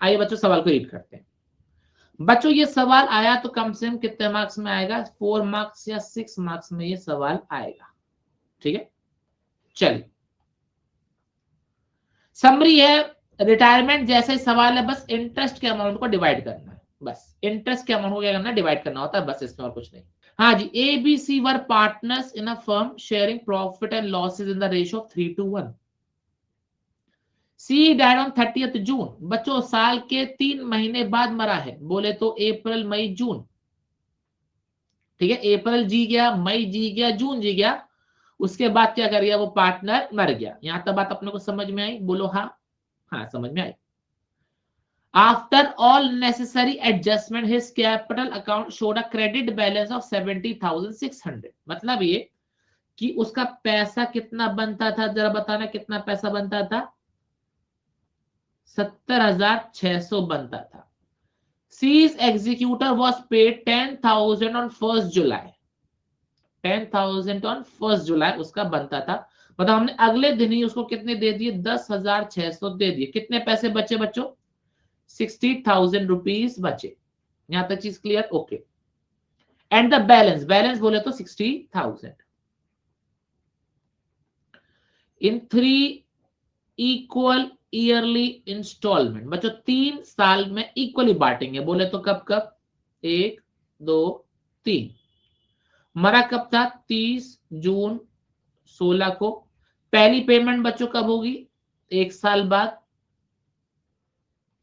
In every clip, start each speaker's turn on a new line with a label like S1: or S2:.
S1: आइए बच्चों सवाल को रीड करते हैं। बच्चों ये सवाल आया तो कम से कम कितने मार्क्स में आएगा? 4 मार्क्स या 6 मार्क्स में ये सवाल आएगा। ठीक है, चलिए समरी है। रिटायरमेंट जैसे ही सवाल है, बस इंटरेस्ट के अमाउंट को डिवाइड करना है। बस इंटरेस्ट के अमाउंट को क्या करना है? डिवाइड करना होता है, बस इसमें और कुछ नहीं। हाँ जी, A B C were partners in a firm sharing profit and losses in the ratio of 3:1। C died on 30th June. बच्चों साल के 3 महीने बाद मरा है, बोले तो अप्रैल मई जून। ठीक है, अप्रैल जी गया, मई जी गया, जून जी गया, उसके बाद क्या कर गया? वो पार्टनर मर गया। यहां तक बात अपने को समझ में आई? बोलो हाँ। हाँ समझ में आई। After all necessary adjustment his capital account showed a credit balance of 70,600। मतलब ये कि उसका पैसा कितना बनता था, जरा बताना कितना पैसा बनता था? 70,600 बनता था। C's executor was paid 10,000 on 1st July। 10,000 on 1st July उसका बनता था। मतलब हमने अगले दिन ही उसको कितने दे दिए? 10,600 दे दिए। कितने पैसे बचे बच्चों? 60,000 रुपीज बचे। यहां तक चीज clear? Okay. And the balance, balance बोले तो 60,000 इन 3 इक्वल ईयरली इंस्टॉलमेंट। बच्चों 3 साल में इक्वली बांटेंगे, बोले तो कब कब? 1 2 3। मरा कब था? 30 जून 16 को। पहली पेमेंट बच्चों कब होगी? 1 साल बाद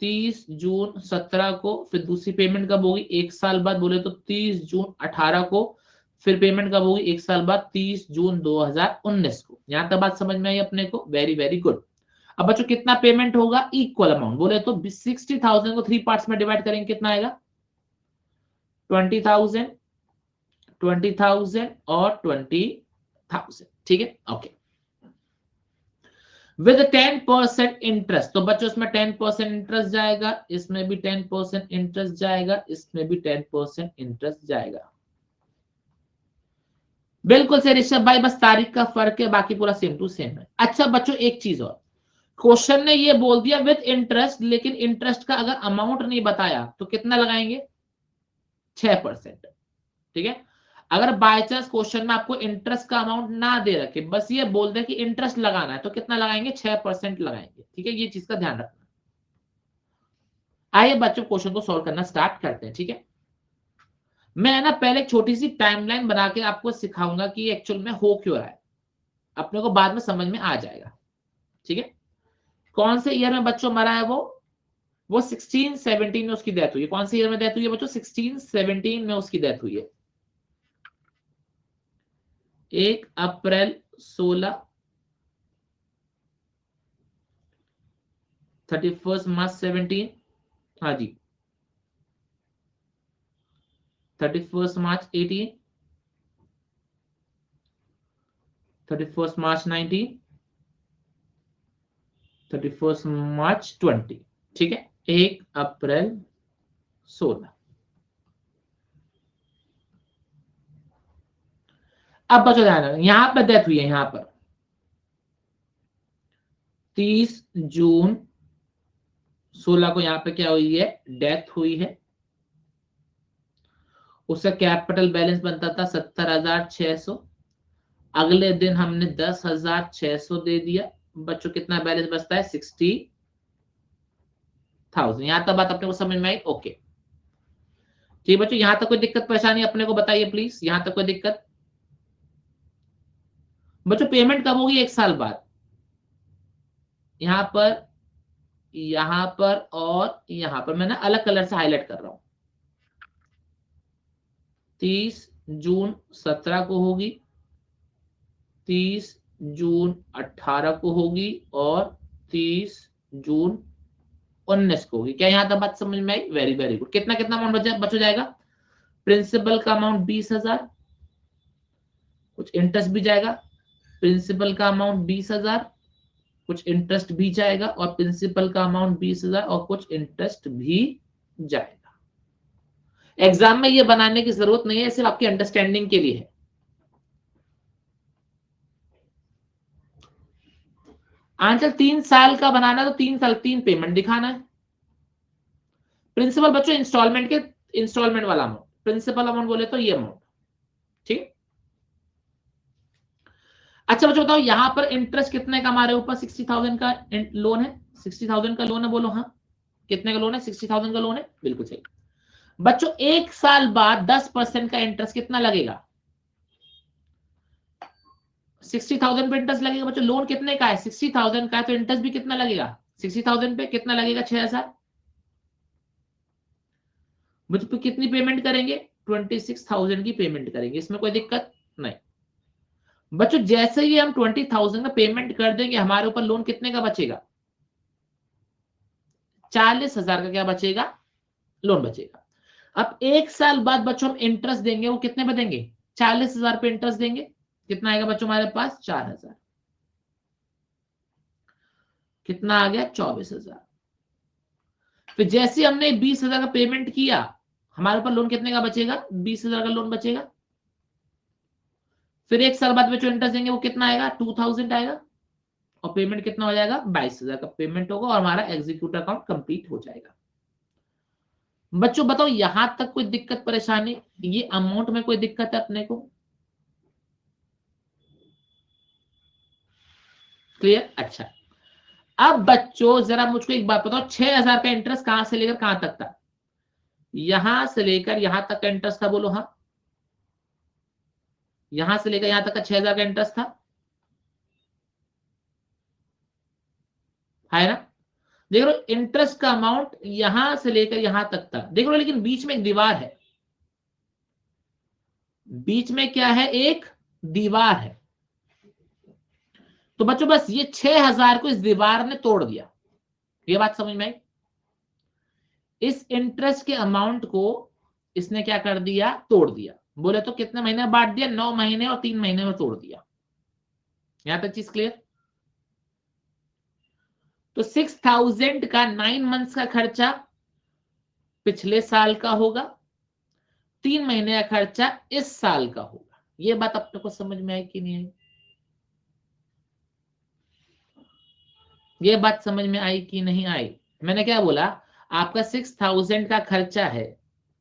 S1: 30 जून 17 को। फिर दूसरी पेमेंट कब होगी? 1 साल बाद, बोले तो 30 जून 18 को। फिर पेमेंट कब होगी? 1 साल बाद 30 जून 2019 को। यहां तक बात समझ में आई अपने को? Very very good. अब बच्चों कितना पेमेंट होगा? इक्वल अमाउंट, बोले तो 60,000 को 3 पार्ट्स में डिवाइड करेंगे, कितना आएगा? 20,000, 20,000 और 20,000। ठीक है, ओके। विद 10% इंटरेस्ट, तो बच्चों इसमें 10% इंटरेस्ट जाएगा, इसमें भी 10% इंटरेस्ट जाएगा, इसमें भी 10% इंटरेस्ट जाएगा। बिल्कुल से ऋषभ भाई, बस तारीख का फर्क है, बाकी पूरा सेम टू सेम है। अच्छा बच्चों एक चीज और, क्वेश्चन ने ये बोल दिया विद इंटरेस्ट, लेकिन इंटरेस्ट का अगर अमाउंट नहीं बताया तो कितना लगाएंगे? 6%। ठीक है, अगर बाय चांस क्वेश्चन में आपको इंटरेस्ट का अमाउंट ना दे रखे, बस ये बोल दे कि इंटरेस्ट लगाना है, तो कितना लगाएंगे? 6% लगाएंगे। ठीक है, ये चीज का ध्यान रखना। आइए बच्चों क्वेश्चन को सॉल्व करना स्टार्ट करते हैं। ठीक है, मैं ना पहले एक छोटी सी टाइमलाइन बना के आपको सिखाऊंगा कि एक्चुअल में हो क्यों रहा है, अपने को बाद में समझ में आ जाएगा। ठीक है, कौन से ईयर में बच्चों मरा है? वो 1617 में उसकी डेथ हुई है। कौन से ईयर में डेथ हुई है बच्चों? 1617 में उसकी डेथ हुई है। 1 अप्रैल 16, 31 मार्च 17। हाँ जी, 31 मार्च 18, 31 मार्च 19, 31 मार्च 20। ठीक है, 1 अप्रैल 16। अब बच्चों ध्यान रखना, यहां पर डेथ हुई है, यहां पर 30 जून 16 को यहां पे क्या हुई है? डेथ हुई है। उसका कैपिटल बैलेंस बनता था 70,600। अगले दिन हमने 10,600 दे दिया। बच्चों कितना बैलेंस बचता है? 60,000। यहां तक बात अपने को समझ में आई? ओके ठीक बच्चों, यहां तक कोई दिक्कत परेशानी अपने को बताइए प्लीज, यहां तक कोई दिक्कत? बच्चों पेमेंट कब होगी? 1 साल बाद। यहां पर, यहां पर और यहां पर मैं ना अलग कलर से हाईलाइट कर रहा हूं। 30 जून 17 को होगी, 30 जून 18 को होगी और 30 जून 19 को होगी। क्या यहां तक बात समझ में आई? Very very good. कितना कितना अमाउंट बच जाएगा? प्रिंसिपल का अमाउंट 20,000, कुछ इंटरेस्ट भी जाएगा। प्रिंसिपल का अमाउंट 20,000, कुछ इंटरेस्ट भी जाएगा, और प्रिंसिपल का अमाउंट 20,000 और कुछ इंटरेस्ट भी जाएगा। एग्जाम में ये बनाने की जरूरत नहीं है, सिर्फ आपकी अंडरस्टैंडिंग के लिए है। आंसर 3 साल का बनाना तो 3 साल 3 पेमेंट दिखाना है। प्रिंसिपल बच्चों इंस्टॉलमेंट के इंस्टॉलमेंट वाला अमाउंट, प्रिंसिपल अमाउंट बोले तो ये अमाउंट, ठीक। अच्छा बच्चों बताओ यहां पर इंटरेस्ट कितने का हमारे ऊपर 60,000 का लोन है, 60,000 का लोन है, बोलो हाँ कितने का लोन है, 60,000 का लोन है, बिल्कुल सही। बच्चों एक साल बाद 10% का इंटरेस्ट कितना लगेगा, 60,000 पे इंटरेस्ट लगेगा। बच्चों लोन कितने का है, 60,000 का है, तो इंटरेस्ट भी कितना लगेगा, 60,000 पे कितना लगेगा, 6,000। बच्चों पे कितनी पेमेंट करेंगे, 26,000 की पेमेंट करेंगे, इसमें कोई दिक्कत नहीं। बच्चों जैसे ही हम 20,000 का पेमेंट कर देंगे हमारे ऊपर लोन कितने का बचेगा, 40,000 का क्या बचेगा, लोन बचेगा। अब एक साल बाद बच्चों हम इंटरेस्ट देंगे, वो कितने पे देंगे, 40,000 पे इंटरेस्ट देंगे, कितना आएगा बच्चों हमारे पास, 4,000, कितना आ गया, 24,000। फिर जैसे हमने 20,000 का पेमेंट किया हमारे ऊपर लोन कितने का बचेगा, 20,000 का लोन बचेगा। फिर एक साल बाद में जो इंटरेस्ट देंगे वो कितना आएगा, 2,000 आएगा, और पेमेंट कितना हो जाएगा, 22,000 का पेमेंट होगा, और हमारा एग्जीक्यूटिव अकाउंट कंप्लीट हो जाएगा। बच्चों बताओ यहां तक कोई दिक्कत परेशानी, ये अमाउंट में कोई दिक्कत है अपने को, क्लियर। अच्छा अब बच्चों जरा मुझको एक बात बताओ, 6,000 का इंटरेस्ट कहां से लेकर कहां तक था, यहां से लेकर यहां तक का इंटरेस्ट था, बोलो हाँ, यहां से लेकर यहां तक का 6,000 का इंटरेस्ट था, है ना। देख लो इंटरेस्ट का अमाउंट यहां से लेकर यहां तक था, देख लो, लेकिन बीच में एक दीवार है, बीच में क्या है, एक दीवार है। तो बच्चों बस ये 6,000 को इस दीवार ने तोड़ दिया, ये बात समझ में आई। इस इंटरेस्ट के अमाउंट को इसने क्या कर दिया, तोड़ दिया। बोले तो कितने महीने बांट दिया, 9 महीने और 3 महीने में तोड़ दिया। यहां तक चीज क्लियर। तो 6,000 का 9 मंथ्स का खर्चा पिछले साल का होगा, 3 महीने का खर्चा इस साल का होगा। ये बात अपने को समझ में आई कि नहीं आई, ये बात समझ में आई कि नहीं आई। मैंने क्या बोला, आपका 6,000 का खर्चा है,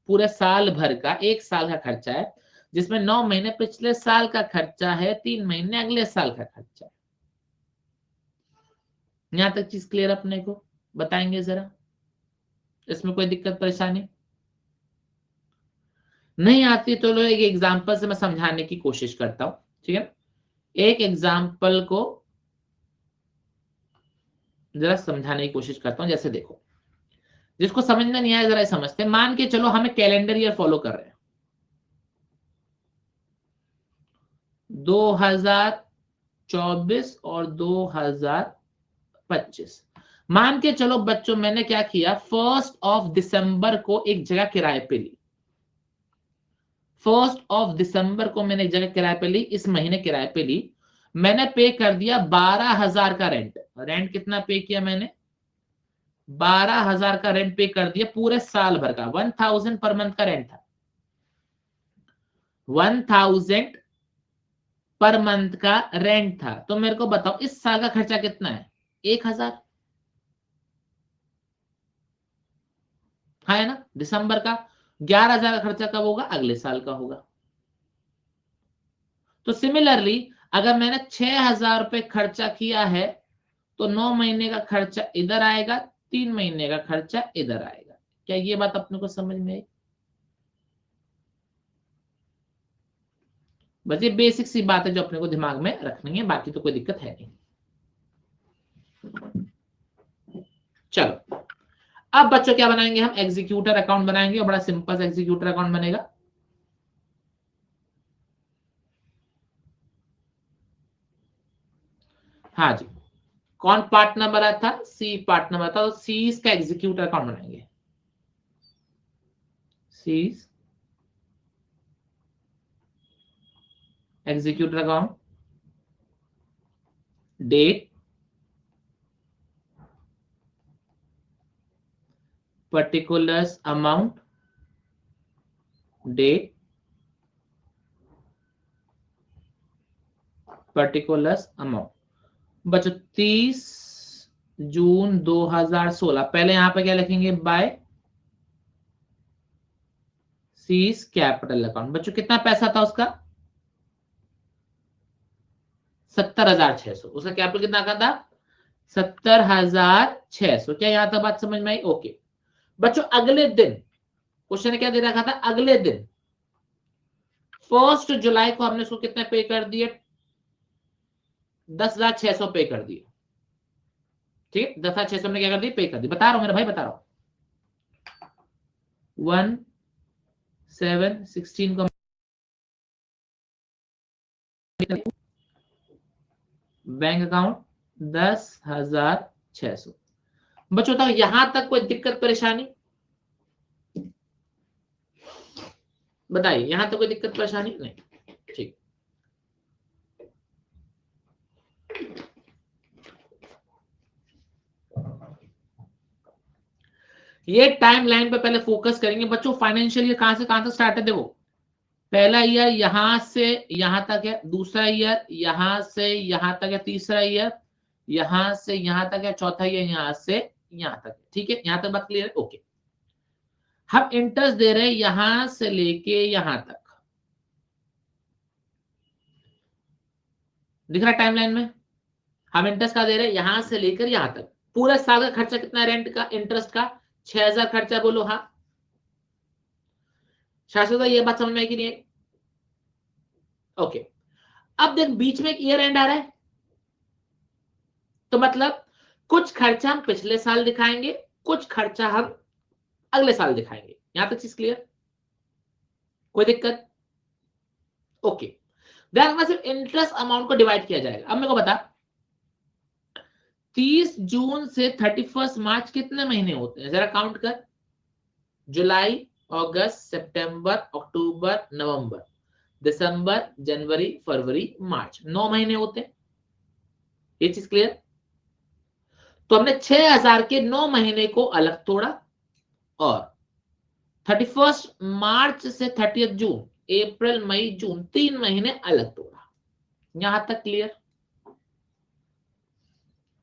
S1: पूरे साल भर का, एक साल का खर्चा है, जिसमें 9 महीने पिछले साल का खर्चा है, 3 महीने अगले साल का खर्चा है। यहां तक चीज क्लियर अपने को बताएंगे जरा, इसमें कोई दिक्कत परेशानी नहीं आती तो लो एक एग्जांपल से मैं समझाने की कोशिश करता हूं, ठीक है। एक एग्जांपल को जरा समझाने की कोशिश करता हूं, जैसे देखो, जिसको समझ में नहीं आया जरा समझते हैं। मान के चलो हमें कैलेंडर ईयर फॉलो कर रहे हैं, 2024 और 2025। मान के चलो बच्चों मैंने क्या किया, 1 दिसंबर को एक जगह किराए पे ली, 1 दिसंबर को मैंने एक जगह किराए पे ली, इस महीने किराए पे ली, मैंने पे कर दिया 12,000 का रेंट। रेंट कितना पे किया मैंने, 12,000 का रेंट पे कर दिया, पूरे साल भर का 1,000 पर मंथ का रेंट था, 1,000 पर मंथ का रेंट था। तो मेरे को बताओ इस साल का खर्चा कितना है, 1,000, है ना। दिसंबर का 11,000 का खर्चा कब होगा, अगले साल का होगा। तो सिमिलरली अगर मैंने 6,000 रुपए खर्चा किया है तो 9 महीने का खर्चा इधर आएगा, 3 महीने का खर्चा इधर आएगा। क्या ये बात अपने को समझ में आई। बस ये बेसिक सी बात है जो अपने को दिमाग में रखनी है, बाकी तो कोई दिक्कत है नहीं। चलो अब बच्चों क्या बनाएंगे हम, एग्जीक्यूटर अकाउंट बनाएंगे, और बड़ा सिंपल सा एग्जीक्यूटर अकाउंट बनेगा। हाँ जी, कौन पार्ट नंबर आया था, सी पार्ट नंबर था, तो सी का एग्जीक्यूटर अकाउंट बनाएंगे। C executor account, date, particulars amount, date, particulars amount. बच्चों 30 जून 2016, पहले यहां पे क्या लिखेंगे, बाय सीज कैपिटल अकाउंट। बच्चों कितना पैसा था उसका? 70,600। उसका कैपिटल कितना का था? 70,600। क्या यहां तक बात समझ में आई? ओके बच्चों, अगले दिन क्वेश्चन ने क्या दे रखा था? अगले दिन 1 जुलाई को हमने उसको कितने पे कर दिए? 10,600 पे कर दिए। ठीक, 10,600 हमने क्या कर दिया? पे कर दिया। बता रहा हूं मेरा भाई, बता रहा हूं। 1,716 को बैंक अकाउंट 10,600। बच्चों तक यहां तक कोई दिक्कत परेशानी बताइए? यहां तक कोई दिक्कत परेशानी नहीं? ठीक, ये टाइम लाइन पे पहले फोकस करेंगे बच्चों। फाइनेंशियल ईयर कहां से स्टार्ट है? देखो, पहला ईयर यहां से यहां तक है, दूसरा ईयर यहां से यहां तक है, तीसरा ईयर यहां से यहां तक है, चौथा ईयर यहां से यहां तक है। ठीक है, यहां तक बात क्लियर है? ओके, हम इंटरेस्ट दे रहे हैं यहां से लेके यहां तक। दिख रहा है टाइमलाइन में? हम इंटरेस्ट का दे रहे हैं यहां से लेकर यहां तक। पूरा साल का खर्चा कितना है? रेंट का, इंटरेस्ट का 6,000 खर्चा। बोलो हाँ। शाश्वत, ये बात समझ में आई कि नहीं आई? ओके, अब देख बीच में एक ईयर एंड आ रहा है, तो मतलब कुछ खर्चा हम पिछले साल दिखाएंगे, कुछ खर्चा हम अगले साल दिखाएंगे। यहां तक चीज क्लियर? कोई दिक्कत? ओके, ध्यान सिर्फ इंटरेस्ट अमाउंट को डिवाइड किया जाएगा। अब मेरे को बता, 30 जून से 31 मार्च कितने महीने होते हैं? जरा काउंट कर। जुलाई, अगस्त, सितंबर, अक्टूबर, नवंबर, दिसंबर, जनवरी, फरवरी, मार्च, 9 महीने होते हैं। ये चीज क्लियर? तो हमने 6,000 के 9 महीने को अलग तोड़ा और 31 मार्च से 30 जून, अप्रैल, मई, जून, 3 महीने अलग तोड़ा। यहां तक क्लियर?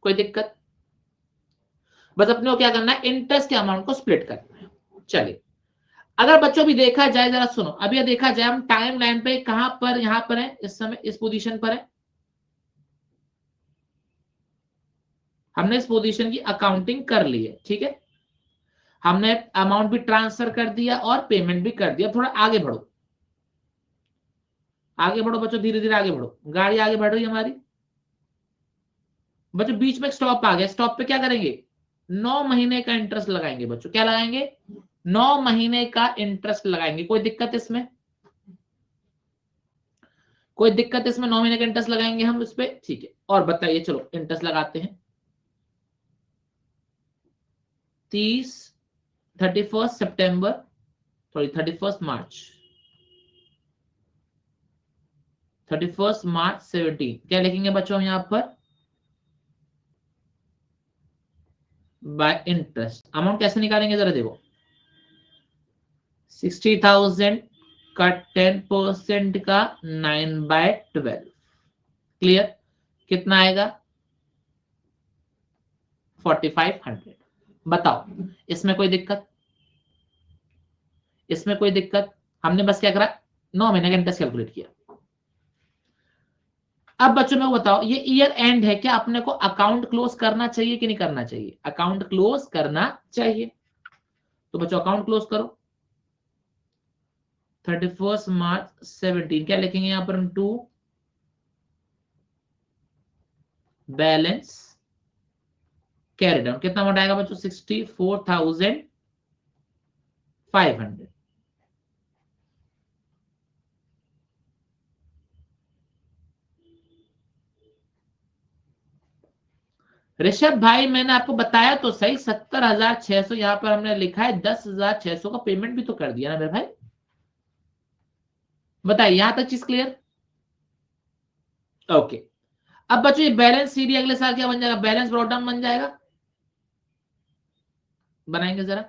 S1: कोई दिक्कत? बस अपने को क्या करना है? इंटरेस्ट के अमाउंट को स्प्लिट करना है। चलिए, अगर बच्चों भी देखा जाए, जरा सुनो, अभी ये देखा जाए हम टाइम लाइन पे कहां पर, यहां पर है इस समय, इस पोजीशन पर है। हमने इस पोजीशन की अकाउंटिंग कर ली है। ठीक है, हमने अमाउंट भी ट्रांसफर कर दिया और पेमेंट भी कर दिया। थोड़ा आगे बढ़ो, आगे बढ़ो बच्चों, धीरे धीरे आगे बढ़ो। गाड़ी आगे बढ़ रही है हमारी। बच्चों बीच में स्टॉप आ गया, स्टॉप पे क्या करेंगे? 9 महीने का इंटरेस्ट लगाएंगे बच्चों। क्या लगाएंगे? 9 महीने का इंटरेस्ट लगाएंगे। कोई दिक्कत इसमें? कोई दिक्कत इसमें? 9 महीने का इंटरेस्ट लगाएंगे हम इस पे। ठीक है, और बताइए, चलो इंटरेस्ट लगाते हैं। 30, 31 सितंबर, सॉरी 31 मार्च, 31 मार्च 17। क्या लिखेंगे बच्चों हम यहाँ पर? Bye interest. अमाउंट कैसे निकालेंगे जरा देखो। 60,000 का 10% का 9/12, क्लियर? कितना आएगा? 4,500। बताओ, इसमें कोई दिक्कत? इसमें कोई दिक्कत? हमने बस क्या करा? 9 महीने का इंटरेस्ट कैलकुलेट किया। अब बच्चों में बताओ, ये ईयर एंड है, क्या अपने को अकाउंट क्लोज करना चाहिए कि नहीं करना चाहिए? अकाउंट क्लोज करना चाहिए। तो बच्चों अकाउंट क्लोज करो। 31 मार्च 17, क्या लिखेंगे यहां पर हम? To balance carry down. कितना अमाउंट आएगा बच्चों? 64,500। ऋषभ भाई, मैंने आपको बताया तो सही, 70,600 यहां पर हमने लिखा है। 10,600 का पेमेंट भी तो कर दिया ना मेरे भाई। बताइए, यहां तक चीज क्लियर? ओके, अब बच्चों ये बैलेंस सीडी अगले साल क्या बन जाएगा? बैलेंस ब्रॉट डाउन बन जाएगा। बनाएंगे जरा।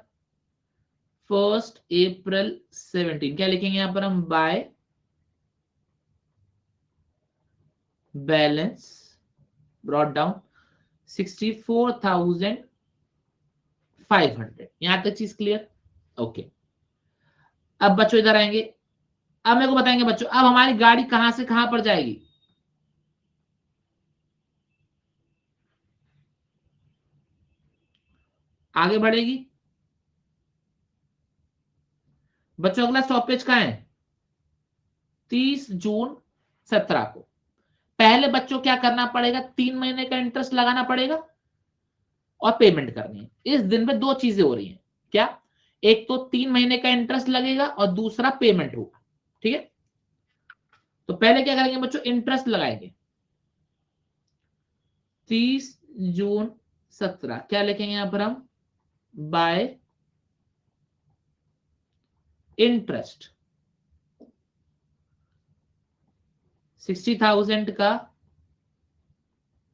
S1: 1 अप्रैल 17, क्या लिखेंगे यहां पर हम? By balance brought down 64,500। यहां तक चीज क्लियर? ओके, अब बच्चों इधर आएंगे, अब मेरे को बताएंगे बच्चों अब हमारी गाड़ी कहां से कहां पर जाएगी। आगे बढ़ेगी बच्चों, अगला स्टॉपेज कहां है 30 जून 2017 को। पहले बच्चों क्या करना पड़ेगा, 3 महीने का इंटरेस्ट लगाना पड़ेगा और पेमेंट करनी है। इस दिन में दो चीजें हो रही हैं, क्या, एक तो 3 महीने का इंटरेस्ट लगेगा और दूसरा पेमेंट होगा, ठीक है। तो पहले क्या करेंगे बच्चों, इंटरेस्ट लगाएंगे 30 जून 2017, क्या लिखेंगे यहां पर हम, बाय इंटरेस्ट 60,000 का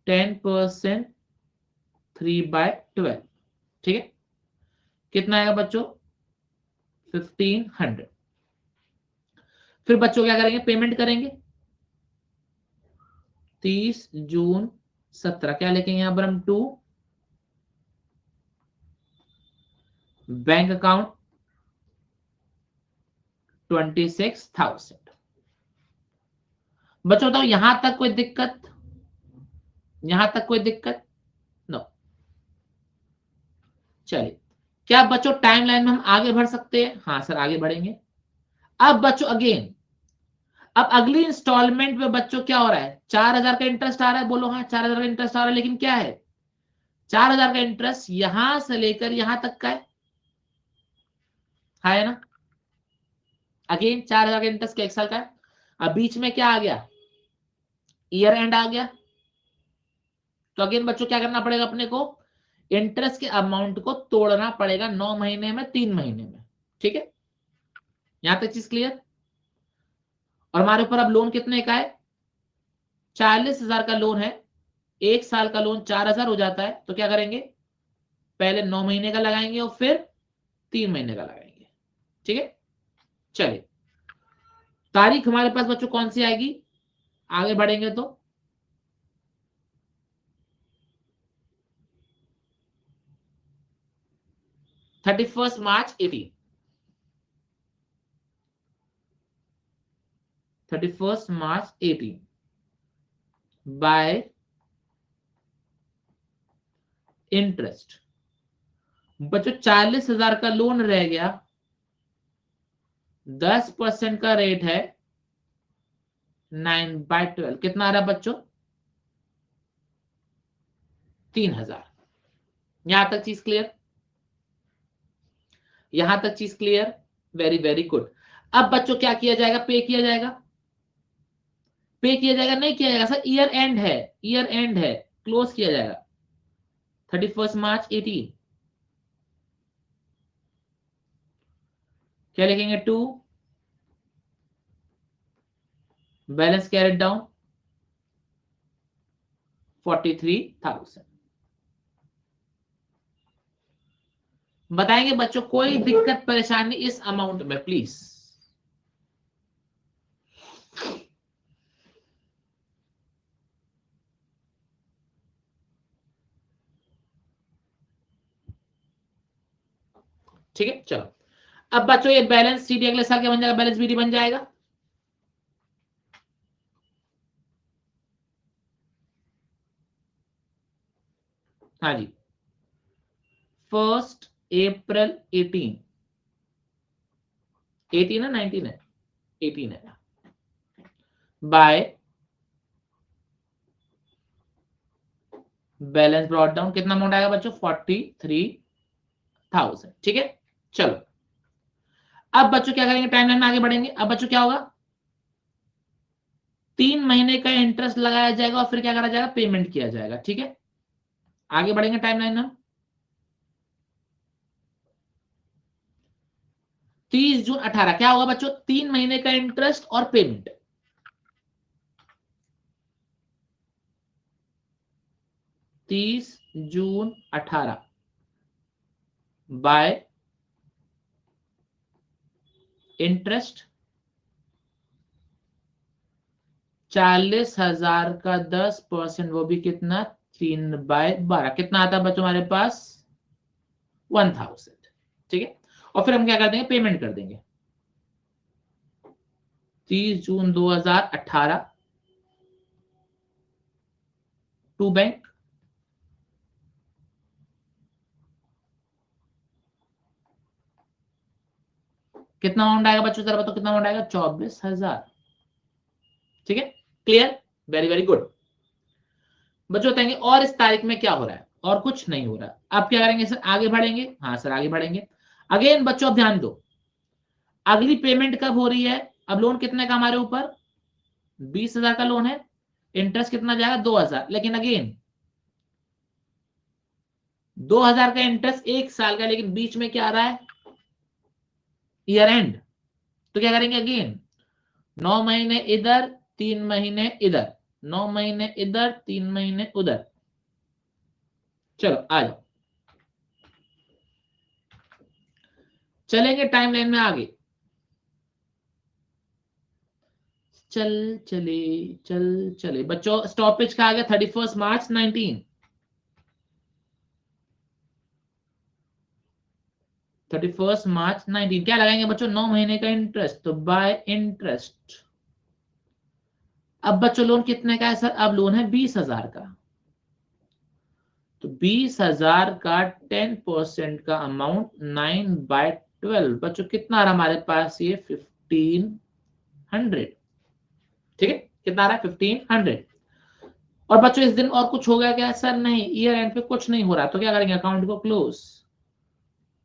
S1: 10%, 3/12, ठीक है। कितना आएगा बच्चों 1500। फिर बच्चों क्या करेंगे, पेमेंट करेंगे 30 जून 2017, क्या लिखेंगे यहां पर हम, टू बैंक अकाउंट 26,000। बच्चों बताओ यहां तक कोई दिक्कत, यहां तक कोई दिक्कत, नो। चलिए, क्या बच्चों टाइमलाइन में हम आगे बढ़ सकते हैं, हाँ सर आगे बढ़ेंगे। अब बच्चों अगेन, अब अगली इंस्टॉलमेंट में बच्चों क्या हो रहा है, 4,000 का इंटरेस्ट आ रहा है, बोलो हाँ 4,000 का इंटरेस्ट आ रहा है, लेकिन क्या है 4,000 का इंटरेस्ट यहां से लेकर यहां तक का है ना। अगेन 4,000 का इंटरेस्ट का 1 साल का है। अब बीच में क्या आ गया, ईयर एंड आ गया, तो अगेन बच्चों क्या करना पड़ेगा अपने को, इंटरेस्ट के अमाउंट को तोड़ना पड़ेगा 9 महीने में, 3 महीने में, ठीक है। यहां तक चीज क्लियर। और हमारे ऊपर अब लोन कितने का है, 40,000 का लोन है, 1 साल का लोन 4,000 हो जाता है, तो क्या करेंगे पहले 9 महीने का लगाएंगे और फिर 3 महीने का लगाएंगे, ठीक है। चलिए, तारीख हमारे पास बच्चों कौन सी आएगी, आगे बढ़ेंगे तो 31 मार्च 18, 31 मार्च 18 बाय इंटरेस्ट। बच्चों 40,000 का लोन रह गया, 10% का रेट है 9/12, कितना आ रहा है बच्चों 3,000। यहां तक चीज क्लियर, यहां तक चीज क्लियर, वेरी वेरी गुड। अब बच्चों क्या किया जाएगा, पे किया जाएगा, पे किया जाएगा, नहीं किया जाएगा सर, ईयर एंड है, ईयर एंड है, क्लोज किया जाएगा 31 मार्च 18, क्या लिखेंगे, टू बैलेंस कैरेट डाउन 43,000। बताएंगे बच्चों कोई दिक्कत परेशानी इस अमाउंट में प्लीज। ठीक है, चलो अब बच्चों ये बैलेंस सीडी अगले साल क्या बन जाएगा, बैलेंस बीडी बन जाएगा। हाँ जी, 1 अप्रैल 18, 18 है 19 है, 18 है, बाय बैलेंस ब्रॉट डाउन, कितना अमाउंट आएगा बच्चों 43,000, ठीक है। चलो अब बच्चों क्या करेंगे, टाइमलाइन में आगे बढ़ेंगे। अब बच्चों क्या होगा, 3 महीने का इंटरेस्ट लगाया जाएगा और फिर क्या करा जाएगा, पेमेंट किया जाएगा, ठीक है। आगे बढ़ेंगे टाइमलाइन में, 30 जून 18 क्या होगा बच्चों, 3 महीने का इंटरेस्ट और पेमेंट, 30 जून 18 बाय इंटरेस्ट 40,000 का 10%, वो भी कितना 3/12, कितना आता है बच्चों हमारे पास 1,000, ठीक है। और फिर हम क्या कर देंगे, पेमेंट कर देंगे 30 जून 2018 टू बैंक, कितना अमाउंट आएगा बच्चों, जरा बताओ कितना अमाउंट आएगा, 24,000। ठीक है, क्लियर, वेरी वेरी गुड। बच्चों बताएंगे और इस तारीख में क्या हो रहा है, और कुछ नहीं हो रहा। अब क्या करेंगे सर, आगे बढ़ेंगे। हाँ सर आगे बढ़ेंगे। अगेन बच्चों अब ध्यान दो, अगली पेमेंट कब हो रही है। अब लोन कितने का हमारे ऊपर, 20,000 का लोन है, इंटरेस्ट कितना जाएगा 2,000, लेकिन अगेन 2,000 का इंटरेस्ट 1 साल का, लेकिन बीच में क्या आ रहा है, ईयर एंड। तो क्या करेंगे अगेन, 9 महीने इधर 3 महीने इधर, 9 महीने इधर 3 महीने उधर। चलो आ जाओ, चलेंगे टाइमलाइन में आगे। चल चले बच्चों, स्टॉपेज का आ गया 31 मार्च 19, 31 मार्च 19। क्या लगाएंगे बच्चों, 9 महीने का इंटरेस्ट, तो बाय इंटरेस्ट। अब बच्चों लोन कितने का है सर, अब लोन है 20,000 का, तो 20,000 का 10% का अमाउंट 9/12 बच्चों कितना आ रहा हमारे पास, ये 1500। ठीक है, कितना आ रहा है 1500। और बच्चों इस दिन और कुछ हो गया क्या सर, नहीं, ईयर एंड पे कुछ नहीं हो रहा, तो क्या करेंगे, अकाउंट को क्लोज।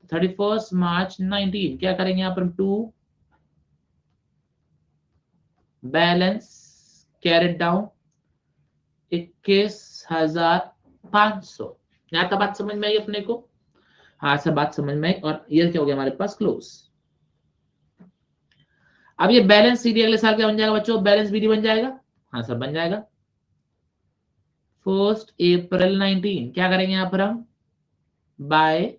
S1: 31 मार्च 19 क्या करेंगे यहाँ पर, टू बैलेंस कैरेट डाउन 21,500। यहाँ तक बात समझ में आई अपने को, हाँ सब बात समझ में आई। और ये क्या हो गया हमारे पास, क्लोज। अब ये बैलेंस सीडी अगले साल क्या बन जाएगा बच्चों, बैलेंस बीडी बन जाएगा, हाँ सब बन जाएगा। 1 अप्रैल 19 क्या करेंगे यहाँ पर हम, बाय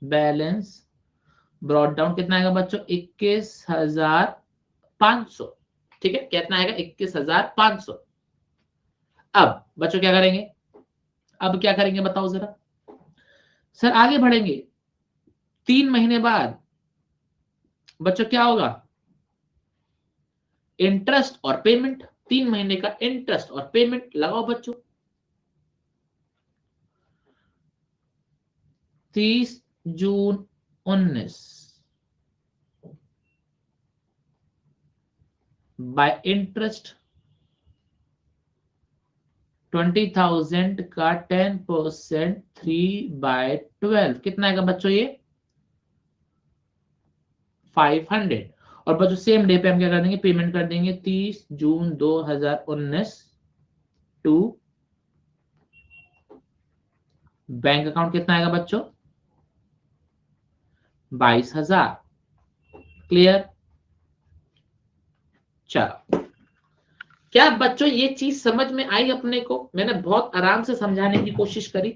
S1: बैलेंस ब्रॉड डाउन, कितना आएगा बच्चों, 21,500। ठीक है, कितना आएगा 21,500। अब बच्चों क्या करेंगे, अब क्या करेंगे बताओ जरा सर, आगे बढ़ेंगे। 3 महीने बाद बच्चों क्या होगा, इंटरेस्ट और पेमेंट, 3 महीने का इंटरेस्ट और पेमेंट लगाओ बच्चों। 30 जून 19 बाय इंटरेस्ट 20,000 का 10% 3/12 कितना आएगा बच्चों, ये 500। और बच्चों सेम डे पे हम क्या कर देंगे, पेमेंट कर देंगे 30 जून 2019 टू बैंक अकाउंट, कितना आएगा बच्चों 22,000। क्लियर, चलो क्या बच्चों ये चीज समझ में आई अपने को, मैंने बहुत आराम से समझाने की कोशिश करी।